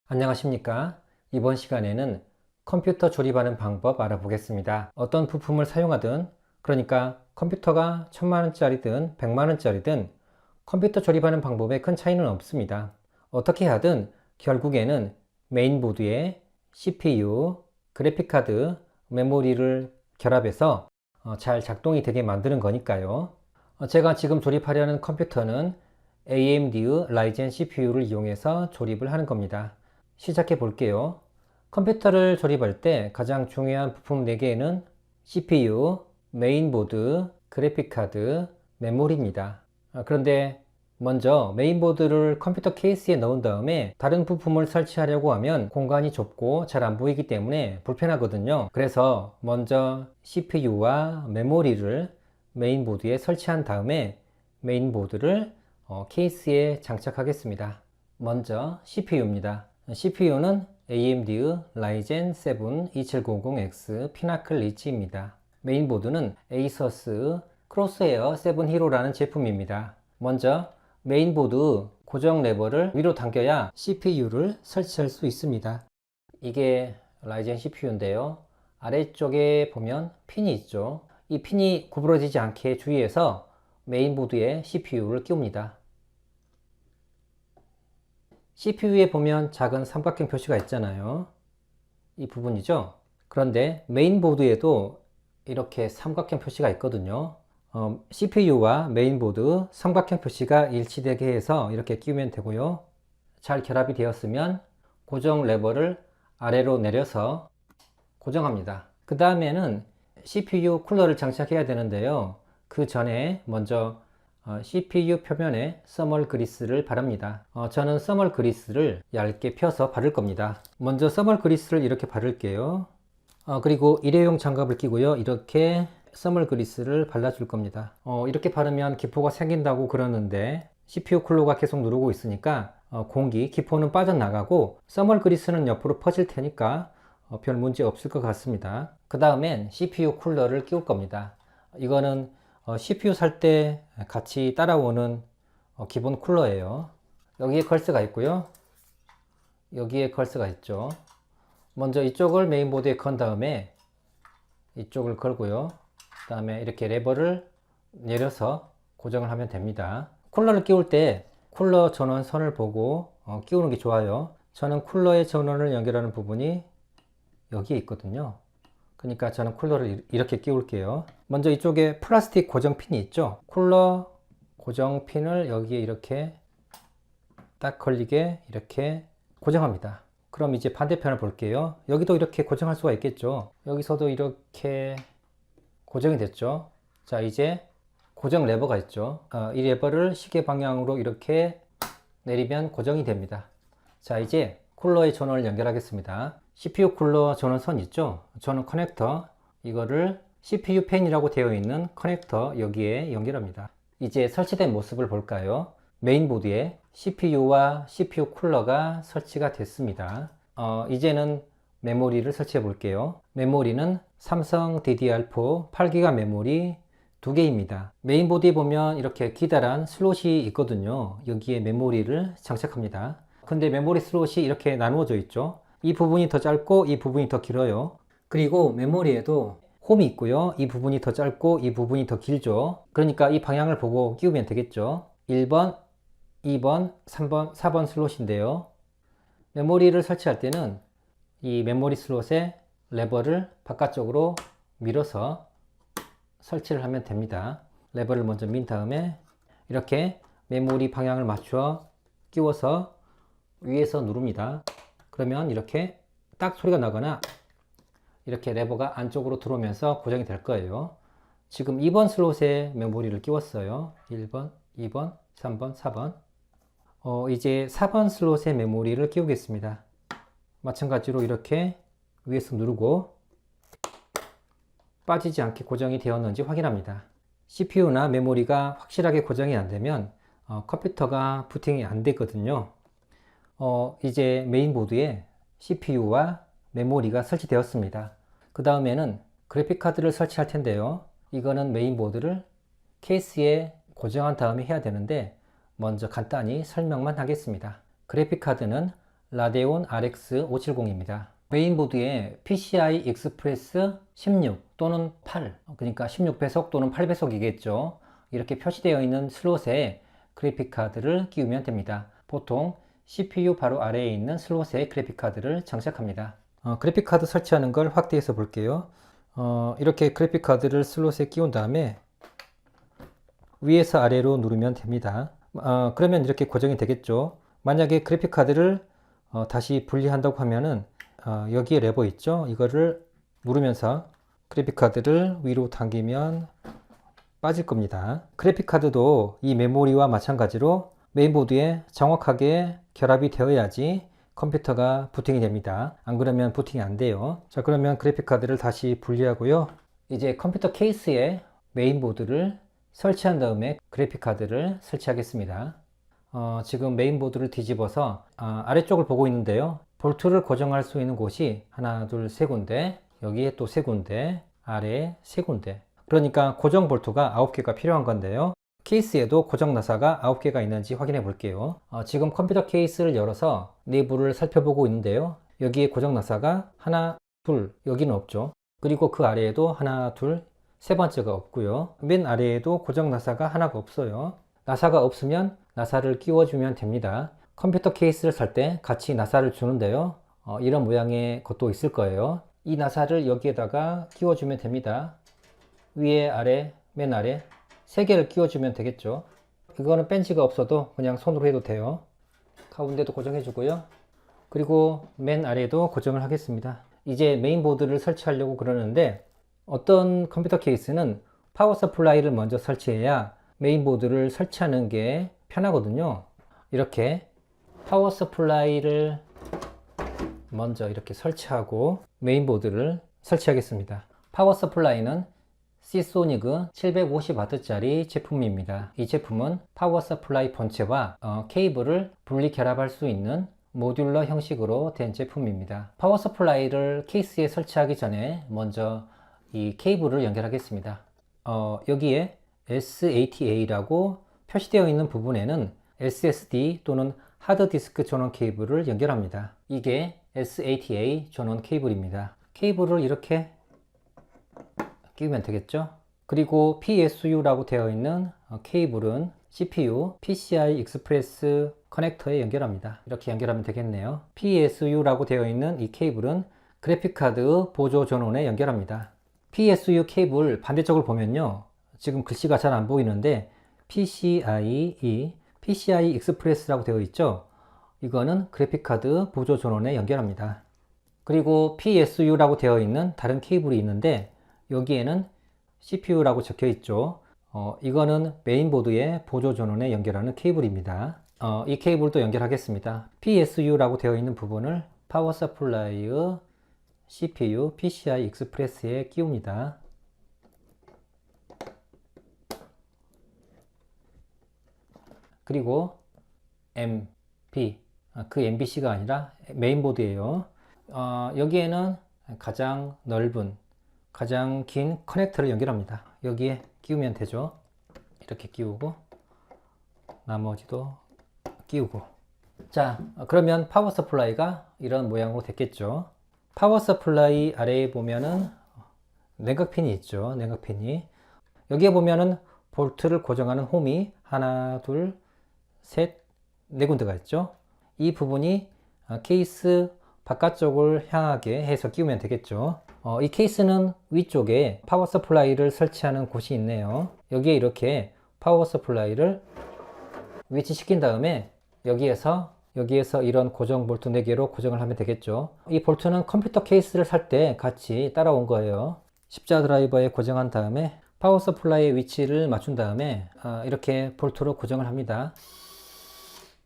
안녕하십니까? 이번 시간에는 컴퓨터 조립하는 방법 알아보겠습니다. 어떤 부품을 사용하든, 그러니까 컴퓨터가 1000만원짜리든 100만원짜리든 컴퓨터 조립하는 방법에 큰 차이는 없습니다. 어떻게 하든 결국에는 메인보드에 CPU, 그래픽카드, 메모리를 결합해서 잘 작동이 되게 만드는 거니까요. 제가 지금 조립하려는 컴퓨터는 AMD의 라이젠 CPU를 이용해서 조립을 하는 겁니다. 시작해 볼게요. 컴퓨터를 조립할 때 가장 중요한 부품 4개는 CPU, 메인보드, 그래픽카드, 메모리입니다. 그런데 먼저 메인보드를 컴퓨터 케이스에 넣은 다음에 다른 부품을 설치하려고 하면 공간이 좁고 잘 안 보이기 때문에 불편하거든요. 그래서 먼저 CPU와 메모리를 메인보드에 설치한 다음에 메인보드를 케이스에 장착하겠습니다. 먼저 CPU입니다. CPU는 AMD의 라이젠 7 2700X 피나클 리치입니다. 메인보드는 에이서스 크로스헤어 7 히로라는 제품입니다. 먼저 메인보드 고정 레버를 위로 당겨야 CPU를 설치할 수 있습니다. 이게 라이젠 CPU인데요. 아래쪽에 보면 핀이 있죠. 이 핀이 구부러지지 않게 주의해서 메인보드에 CPU를 끼웁니다. CPU에 보면 작은 삼각형 표시가 있잖아요. 이 부분이죠. 그런데 메인보드에도 이렇게 삼각형 표시가 있거든요. CPU와 메인보드 삼각형 표시가 일치되게 해서 이렇게 끼우면 되고요. 잘 결합이 되었으면 고정 레버를 아래로 내려서 고정합니다. 그 다음에는 CPU 쿨러를 장착해야 되는데요. 그 전에 먼저 CPU 표면에 써멀 그리스를 바릅니다. 저는 써멀 그리스를 얇게 펴서 바를 겁니다. 먼저 써멀 그리스를 이렇게 바를게요. 그리고 일회용 장갑을 끼고요. 이렇게 써멀 그리스를 발라줄 겁니다. 이렇게 바르면 기포가 생긴다고 그러는데 CPU 쿨러가 계속 누르고 있으니까 기포는 빠져나가고 써멀 그리스는 옆으로 퍼질 테니까 별 문제 없을 것 같습니다. 그 다음엔 CPU 쿨러를 끼울 겁니다. 이거는 CPU 살 때 같이 따라오는 기본 쿨러예요. 여기에 컬스가 있고요. 여기에 컬스가 있죠. 먼저 이쪽을 메인보드에 건 다음에 이쪽을 걸고요. 그 다음에 이렇게 레버를 내려서 고정을 하면 됩니다. 쿨러를 끼울 때 쿨러 전원 선을 보고 끼우는 게 좋아요. 저는 쿨러의 전원을 연결하는 부분이 여기에 있거든요. 그러니까 저는 쿨러를 이렇게 끼울게요. 먼저 이쪽에 플라스틱 고정핀이 있죠. 쿨러 고정핀을 여기에 이렇게 딱 걸리게 이렇게 고정합니다. 그럼 이제 반대편을 볼게요. 여기도 이렇게 고정할 수가 있겠죠. 여기서도 이렇게 고정이 됐죠. 자, 이제 고정 레버가 있죠. 이 레버를 시계 방향으로 이렇게 내리면 고정이 됩니다. 자, 이제 쿨러의 전원을 연결하겠습니다. CPU 쿨러 전원선 있죠? 저는 커넥터, 이거를 CPU 팬이라고 되어 있는 커넥터 여기에 연결합니다. 이제 설치된 모습을 볼까요? 메인보드에 CPU와 CPU 쿨러가 설치가 됐습니다. 이제는 메모리를 설치해 볼게요. 메모리는 삼성 DDR4 8기가 메모리 2개입니다. 메인보드에 보면 이렇게 기다란 슬롯이 있거든요. 여기에 메모리를 장착합니다. 근데 메모리 슬롯이 이렇게 나누어져 있죠. 이 부분이 더 짧고 이 부분이 더 길어요. 그리고 메모리에도 홈이 있고요. 이 부분이 더 짧고 이 부분이 더 길죠. 그러니까 이 방향을 보고 끼우면 되겠죠. 1번, 2번, 3번, 4번 슬롯인데요. 메모리를 설치할 때는 이 메모리 슬롯에 레버를 바깥쪽으로 밀어서 설치를 하면 됩니다. 레버를 먼저 민 다음에 이렇게 메모리 방향을 맞춰 끼워서 위에서 누릅니다. 그러면 이렇게 딱 소리가 나거나 이렇게 레버가 안쪽으로 들어오면서 고정이 될 거예요. 지금 2번 슬롯에 메모리를 끼웠어요. 1번, 2번, 3번, 4번. 이제 4번 슬롯에 메모리를 끼우겠습니다. 마찬가지로 이렇게 위에서 누르고 빠지지 않게 고정이 되었는지 확인합니다. CPU나 메모리가 확실하게 고정이 안 되면 컴퓨터가 부팅이 안 되거든요. 이제 메인보드에 CPU와 메모리가 설치되었습니다. 그 다음에는 그래픽카드를 설치할 텐데요. 이거는 메인보드를 케이스에 고정한 다음에 해야 되는데 먼저 간단히 설명만 하겠습니다. 그래픽카드는 라데온 RX 570입니다. 메인보드에 PCI Express 16 또는 8, 그러니까 16배속 또는 8배속이겠죠. 이렇게 표시되어 있는 슬롯에 그래픽카드를 끼우면 됩니다. 보통 CPU 바로 아래에 있는 슬롯에 그래픽카드를 장착합니다. 그래픽카드 설치하는 걸 확대해서 볼게요. 이렇게 그래픽카드를 슬롯에 끼운 다음에 위에서 아래로 누르면 됩니다. 그러면 이렇게 고정이 되겠죠. 만약에 그래픽카드를 다시 분리한다고 하면은 여기에 레버 있죠. 이거를 누르면서 그래픽카드를 위로 당기면 빠질 겁니다. 그래픽카드도 이 메모리와 마찬가지로 메인보드에 정확하게 결합이 되어야지 컴퓨터가 부팅이 됩니다. 안 그러면 부팅이 안 돼요. 자, 그러면 그래픽카드를 다시 분리하고요. 이제 컴퓨터 케이스에 메인보드를 설치한 다음에 그래픽카드를 설치하겠습니다. 지금 메인보드를 뒤집어서 아래쪽을 보고 있는데요. 볼트를 고정할 수 있는 곳이 하나, 둘, 세 군데, 여기에 또 세 군데, 아래에 세 군데. 그러니까 고정 볼트가 9개가 필요한 건데요. 케이스에도 고정 나사가 9개가 있는지 확인해 볼게요. 지금 컴퓨터 케이스를 열어서 내부를 살펴보고 있는데요. 여기에 고정 나사가 하나, 둘, 여기는 없죠. 그리고 그 아래에도 하나, 둘, 세 번째가 없고요. 맨 아래에도 고정 나사가 하나가 없어요. 나사가 없으면 나사를 끼워주면 됩니다. 컴퓨터 케이스를 살 때 같이 나사를 주는데요. 이런 모양의 것도 있을 거예요. 이 나사를 여기에다가 끼워주면 됩니다. 위에, 아래, 맨 아래 3개를 끼워주면 되겠죠. 이거는 벤치가 없어도 그냥 손으로 해도 돼요. 가운데도 고정해 주고요. 그리고 맨 아래도 고정을 하겠습니다. 이제 메인보드를 설치하려고 그러는데 어떤 컴퓨터 케이스는 파워 서플라이를 먼저 설치해야 메인보드를 설치하는 게 편하거든요. 이렇게 파워 서플라이를 먼저 이렇게 설치하고 메인보드를 설치하겠습니다. 파워 서플라이는 시소닉 750W짜리 제품입니다. 이 제품은 파워 서플라이 본체와 케이블을 분리 결합할 수 있는 모듈러 형식으로 된 제품입니다. 파워 서플라이를 케이스에 설치하기 전에 먼저 이 케이블을 연결하겠습니다. 여기에 SATA라고 표시되어 있는 부분에는 SSD 또는 하드디스크 전원 케이블을 연결합니다. 이게 SATA 전원 케이블입니다. 케이블을 이렇게 끼우면 되겠죠. 그리고 PSU라고 되어 있는 케이블은 CPU PCI Express 커넥터에 연결합니다. 이렇게 연결하면 되겠네요. PSU라고 되어 있는 이 케이블은 그래픽카드 보조 전원에 연결합니다. PSU 케이블 반대쪽을 보면요. 지금 글씨가 잘 안 보이는데 PCIe, PCI Express라고 되어 있죠. 이거는 그래픽카드 보조 전원에 연결합니다. 그리고 PSU라고 되어 있는 다른 케이블이 있는데 여기에는 CPU라고 적혀 있죠. 이거는 메인보드의 보조 전원에 연결하는 케이블입니다. 이 케이블도 연결하겠습니다. PSU라고 되어 있는 부분을 파워 서플라이 CPU PCI Express에 끼웁니다. 그리고 MP, 그 MBC가 아니라 메인보드예요. 여기에는 가장 넓은, 가장 긴 커넥터를 연결합니다. 여기에 끼우면 되죠. 이렇게 끼우고 나머지도 끼우고. 자, 그러면 파워 서플라이가 이런 모양으로 됐겠죠. 파워 서플라이 아래에 보면은 냉각팬이 있죠. 냉각팬이. 여기에 보면은 볼트를 고정하는 홈이 하나, 둘, 셋, 네 군데가 있죠. 이 부분이 케이스 바깥쪽을 향하게 해서 끼우면 되겠죠. 이 케이스는 위쪽에 파워 서플라이를 설치하는 곳이 있네요. 여기에 이렇게 파워 서플라이를 위치시킨 다음에 여기에서 이런 고정 볼트 4개로 고정을 하면 되겠죠. 이 볼트는 컴퓨터 케이스를 살 때 같이 따라온 거예요. 십자 드라이버에 고정한 다음에 파워 서플라이의 위치를 맞춘 다음에 이렇게 볼트로 고정을 합니다.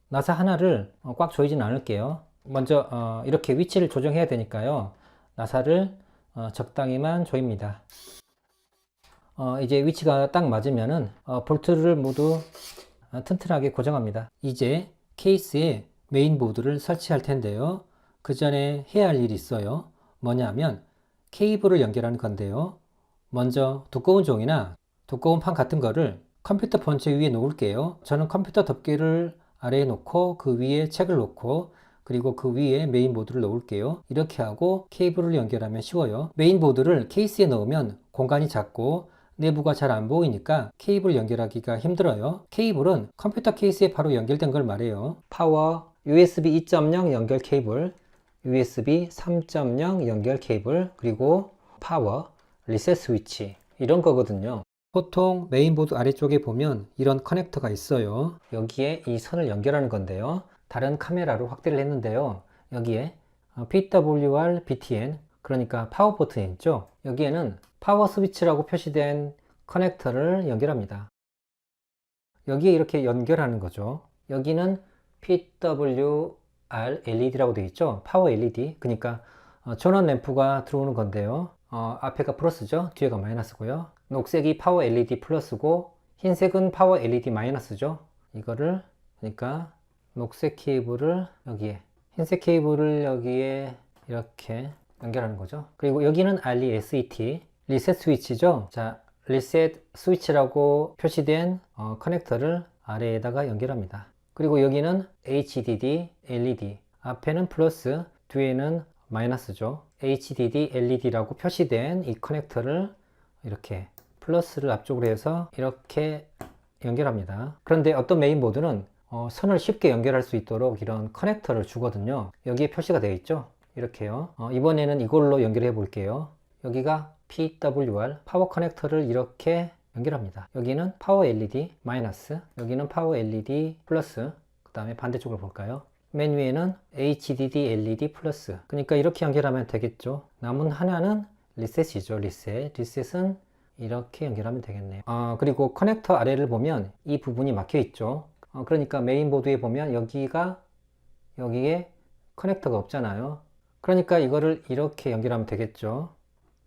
나사 하나를 꽉 조이진 않을게요. 먼저 이렇게 위치를 조정해야 되니까요. 나사를 적당히만 조입니다. 이제 위치가 딱 맞으면은 볼트를 모두 튼튼하게 고정합니다. 이제 케이스에 메인보드를 설치할 텐데요. 그 전에 해야 할 일이 있어요. 뭐냐면 케이블을 연결하는 건데요. 먼저 두꺼운 종이나 두꺼운 판 같은 거를 컴퓨터 본체 위에 놓을게요. 저는 컴퓨터 덮개를 아래에 놓고 그 위에 책을 놓고 그리고 그 위에 메인보드를 놓을게요. 이렇게 하고 케이블을 연결하면 쉬워요. 메인보드를 케이스에 넣으면 공간이 작고 내부가 잘 안 보이니까 케이블 연결하기가 힘들어요. 케이블은 컴퓨터 케이스에 바로 연결된 걸 말해요. 파워, USB 2.0 연결 케이블, USB 3.0 연결 케이블, 그리고 파워, 리셋 스위치 이런 거거든요. 보통 메인보드 아래쪽에 보면 이런 커넥터가 있어요. 여기에 이 선을 연결하는 건데요. 다른 카메라로 확대를 했는데요. 여기에 PWR, BTN, 그러니까 파워 버튼이 있죠. 여기에는 파워 스위치라고 표시된 커넥터를 연결합니다. 여기에 이렇게 연결하는 거죠. 여기는 PWR LED라고 되어 있죠. 파워 LED. 그러니까 전원 램프가 들어오는 건데요. 앞에가 플러스죠. 뒤에가 마이너스고요. 녹색이 파워 LED 플러스고 흰색은 파워 LED 마이너스죠. 이거를 그러니까 녹색 케이블을 여기에, 흰색 케이블을 여기에 이렇게 연결하는 거죠. 그리고 여기는 RESET, 리셋 스위치죠. 자, 리셋 스위치라고 표시된 커넥터를 아래에다가 연결합니다. 그리고 여기는 HDD, LED, 앞에는 플러스, 뒤에는 마이너스죠. HDD, LED라고 표시된 이 커넥터를 이렇게 플러스를 앞쪽으로 해서 이렇게 연결합니다. 그런데 어떤 메인보드는 선을 쉽게 연결할 수 있도록 이런 커넥터를 주거든요. 여기에 표시가 되어 있죠. 이렇게요. 이번에는 이걸로 연결해 볼게요. 여기가 PWR 파워 커넥터를 이렇게 연결합니다. 여기는 파워 LED 마이너스, 여기는 파워 LED 플러스, 그 다음에 반대쪽을 볼까요? 맨 위에는 HDD LED 플러스. 그러니까 이렇게 연결하면 되겠죠. 남은 하나는 리셋이죠. 리셋은 이렇게 연결하면 되겠네요. 그리고 커넥터 아래를 보면 이 부분이 막혀 있죠. 그러니까 메인보드에 보면 여기에 커넥터가 없잖아요. 그러니까 이거를 이렇게 연결하면 되겠죠.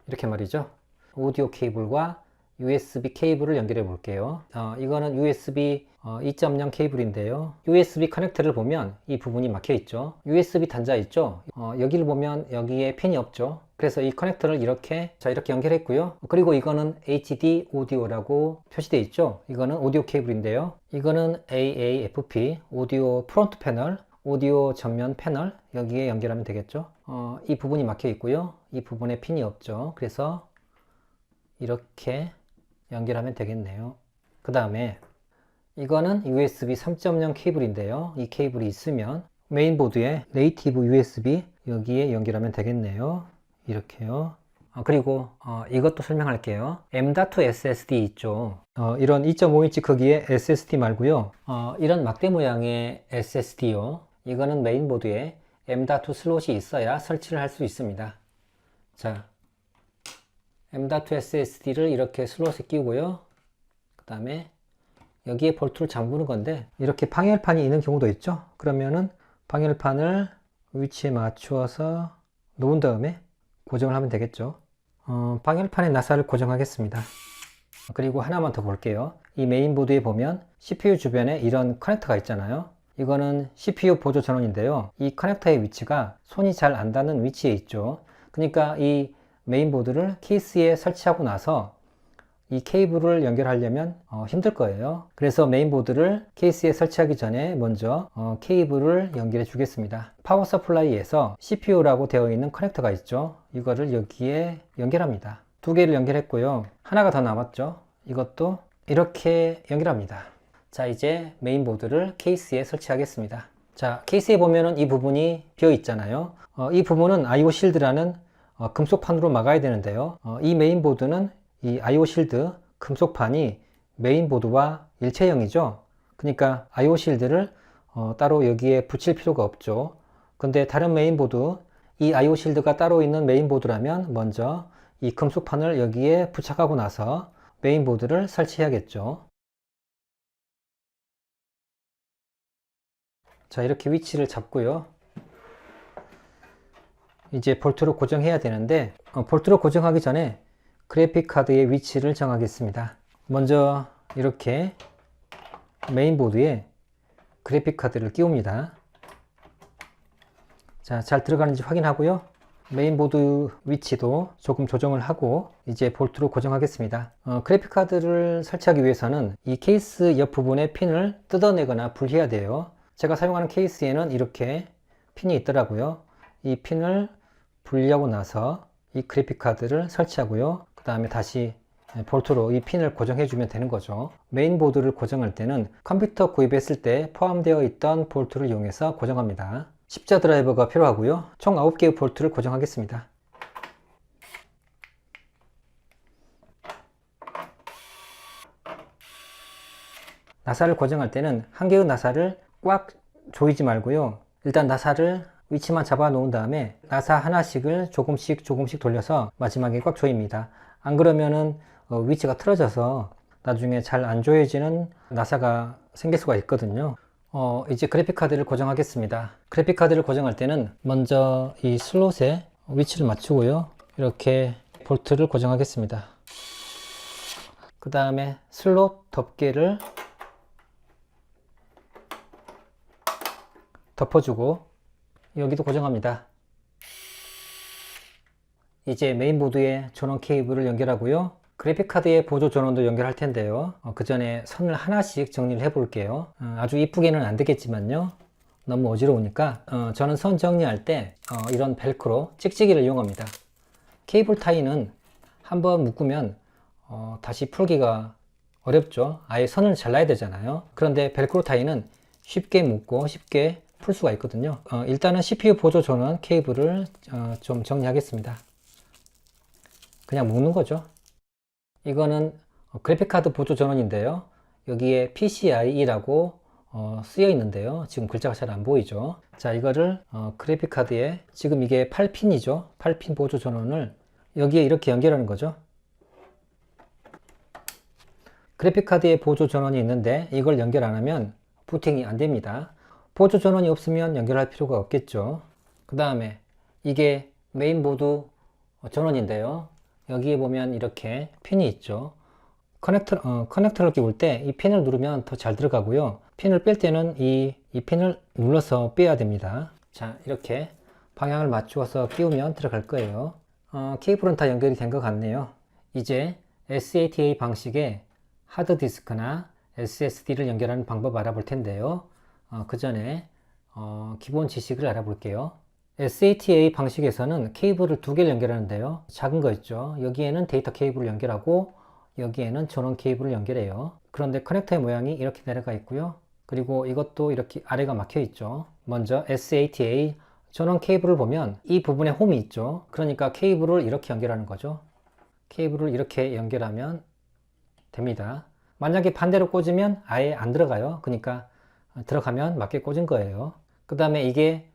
이렇게 말이죠. 오디오 케이블과 USB 케이블을 연결해 볼게요. 이거는 USB 2.0 케이블인데요. USB 커넥터를 보면 이 부분이 막혀 있죠. USB 단자 있죠. 여기를 보면 여기에 핀이 없죠. 그래서 이 커넥터를 이렇게 연결했고요. 그리고 이거는 HD 오디오라고 표시되어 있죠. 이거는 오디오 케이블인데요. 이거는 AAFP 오디오 프론트 패널, 오디오 전면 패널, 여기에 연결하면 되겠죠. 이 부분이 막혀 있고요. 이 부분에 핀이 없죠. 그래서 이렇게 연결하면 되겠네요. 그 다음에 이거는 USB 3.0 케이블인데요. 이 케이블이 있으면 메인보드에 네이티브 USB 여기에 연결하면 되겠네요. 이렇게요. 그리고 이것도 설명할게요. M.2 SSD 있죠. 이런 2.5인치 크기의 SSD 말고요. 이런 막대 모양의 SSD요. 이거는 메인보드에 M.2 슬롯이 있어야 설치를 할 수 있습니다. 자, M.2 SSD를 이렇게 슬롯에 끼우고요. 그 다음에 여기에 볼트를 잠그는 건데 이렇게 방열판이 있는 경우도 있죠. 그러면은 방열판을 위치에 맞추어서 놓은 다음에 고정을 하면 되겠죠. 방열판의 나사를 고정하겠습니다. 그리고 하나만 더 볼게요. 이 메인보드에 보면 CPU 주변에 이런 커넥터가 있잖아요. 이거는 CPU 보조 전원인데요. 이 커넥터의 위치가 손이 잘 안 닿는 위치에 있죠. 그러니까 이 메인보드를 케이스에 설치하고 나서 이 케이블을 연결하려면 힘들 거예요. 그래서 메인보드를 케이스에 설치하기 전에 먼저 케이블을 연결해 주겠습니다. 파워 서플라이에서 CPU라고 되어 있는 커넥터가 있죠. 이거를 여기에 연결합니다. 두 개를 연결했고요. 하나가 더 남았죠. 이것도 이렇게 연결합니다. 자, 이제 메인보드를 케이스에 설치하겠습니다. 자, 케이스에 보면은 이 부분이 비어 있잖아요. 이 부분은 IO 실드라는 금속판으로 막아야 되는데요. 이 메인보드는 이 IO 실드 금속판이 메인보드와 일체형이죠. 그러니까 IO 실드를 따로 여기에 붙일 필요가 없죠. 근데 다른 메인보드, 이 IO 실드가 따로 있는 메인보드라면 먼저 이 금속판을 여기에 부착하고 나서 메인보드를 설치해야겠죠. 자, 이렇게 위치를 잡고요. 이제 볼트로 고정해야 되는데 볼트로 고정하기 전에 그래픽카드의 위치를 정하겠습니다. 먼저 이렇게 메인보드에 그래픽카드를 끼웁니다. 자, 잘 들어가는지 확인하고요. 메인보드 위치도 조금 조정을 하고 이제 볼트로 고정하겠습니다. 그래픽카드를 설치하기 위해서는 이 케이스 옆 부분의 핀을 뜯어내거나 분리해야 돼요. 제가 사용하는 케이스에는 이렇게 핀이 있더라고요. 이 핀을 분리하고 나서 이 그래픽카드를 설치하고요. 그 다음에 다시 볼트로 이 핀을 고정해 주면 되는 거죠. 메인보드를 고정할 때는 컴퓨터 구입했을 때 포함되어 있던 볼트를 이용해서 고정합니다. 십자 드라이버가 필요하고요. 총 9개의 볼트를 고정하겠습니다. 나사를 고정할 때는 한 개의 나사를 꽉 조이지 말고요. 일단 나사를 위치만 잡아 놓은 다음에 나사 하나씩을 조금씩 돌려서 마지막에 꽉 조입니다. 안 그러면은 위치가 틀어져서 나중에 잘 안 조여지는 나사가 생길 수가 있거든요. 이제 그래픽카드를 고정하겠습니다. 그래픽카드를 고정할 때는 먼저 이 슬롯에 위치를 맞추고요. 이렇게 볼트를 고정하겠습니다. 그 다음에 슬롯 덮개를 덮어주고 여기도 고정합니다. 이제 메인보드에 전원 케이블을 연결하고요. 그래픽카드의 보조 전원도 연결할 텐데요. 그 전에 선을 하나씩 정리를 해 볼게요. 아주 이쁘게는 안 되겠지만요. 너무 어지러우니까 저는 선 정리할 때 이런 벨크로 찍찍이를 이용합니다. 케이블 타이는 한번 묶으면 다시 풀기가 어렵죠. 아예 선을 잘라야 되잖아요. 그런데 벨크로 타이는 쉽게 묶고 쉽게 풀 수가 있거든요. 일단은 CPU 보조 전원 케이블을 좀 정리하겠습니다. 그냥 묶는 거죠. 이거는 그래픽카드 보조 전원인데요. 여기에 PCIe라고 쓰여 있는데요. 지금 글자가 잘 안 보이죠. 자, 이거를 그래픽카드에 지금 이게 8핀이죠. 8핀 보조 전원을 여기에 이렇게 연결하는 거죠. 그래픽카드에 보조 전원이 있는데 이걸 연결 안 하면 부팅이 안 됩니다. 보조 전원이 없으면 연결할 필요가 없겠죠. 그 다음에 이게 메인보드 전원인데요. 여기에 보면 이렇게 핀이 있죠. 커넥터를 끼울 때 이 핀을 누르면 더 잘 들어가고요. 핀을 뺄 때는 이 핀을 눌러서 빼야 됩니다. 자, 이렇게 방향을 맞추어서 끼우면 들어갈 거예요. 케이블은 다 연결이 된 것 같네요. 이제 SATA 방식의 하드디스크나 SSD를 연결하는 방법 알아볼 텐데요. 그 전에 기본 지식을 알아볼게요. SATA 방식에서는 케이블을 두 개를 연결하는데요. 작은 거 있죠. 여기에는 데이터 케이블을 연결하고 여기에는 전원 케이블을 연결해요. 그런데 커넥터의 모양이 이렇게 내려가 있고요. 그리고 이것도 이렇게 아래가 막혀 있죠. 먼저 SATA 전원 케이블을 보면 이 부분에 홈이 있죠. 그러니까 케이블을 이렇게 연결하는 거죠. 케이블을 이렇게 연결하면 됩니다. 만약에 반대로 꽂으면 아예 안 들어가요. 그러니까 들어가면 맞게 꽂은 거예요. 그 다음에 이게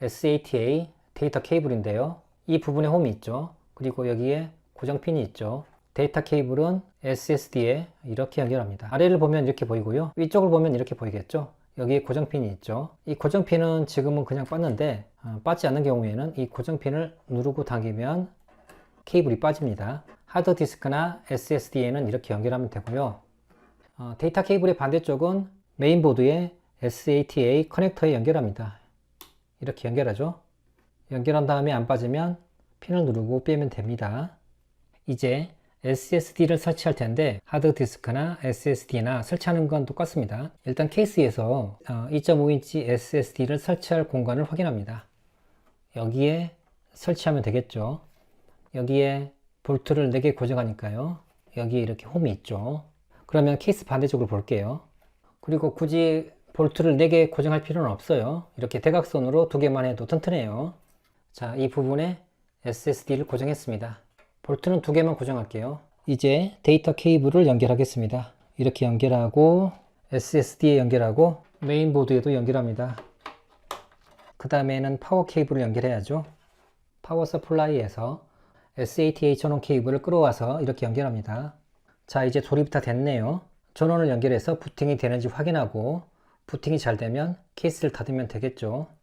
SATA 데이터 케이블인데요. 이 부분에 홈이 있죠. 그리고 여기에 고정핀이 있죠. 데이터 케이블은 SSD에 이렇게 연결합니다. 아래를 보면 이렇게 보이고요. 위쪽을 보면 이렇게 보이겠죠. 여기에 고정핀이 있죠. 이 고정핀은 지금은 그냥 빻는데 빠지지 않는 경우에는 이 고정핀을 누르고 당기면 케이블이 빠집니다. 하드디스크나 SSD에는 이렇게 연결하면 되고요. 데이터 케이블의 반대쪽은 메인보드에 SATA 커넥터에 연결합니다. 이렇게 연결하죠. 연결한 다음에 안 빠지면 핀을 누르고 빼면 됩니다. 이제 SSD를 설치할 텐데 하드디스크나 SSD나 설치하는 건 똑같습니다. 일단 케이스에서 2.5인치 SSD를 설치할 공간을 확인합니다. 여기에 설치하면 되겠죠. 여기에 볼트를 4개 고정하니까요. 여기에 이렇게 홈이 있죠. 그러면 케이스 반대쪽을 볼게요. 그리고 굳이 볼트를 4개 고정할 필요는 없어요. 이렇게 대각선으로 2개만 해도 튼튼해요. 자, 이 부분에 SSD를 고정했습니다. 볼트는 2개만 고정할게요. 이제 데이터 케이블을 연결하겠습니다. 이렇게 연결하고 SSD에 연결하고 메인보드에도 연결합니다. 그 다음에는 파워 케이블을 연결해야죠. 파워 서플라이에서 SATA 전원 케이블을 끌어와서 이렇게 연결합니다. 자, 이제 조립이 다 됐네요. 전원을 연결해서 부팅이 되는지 확인하고 부팅이 잘 되면 케이스를 닫으면 되겠죠.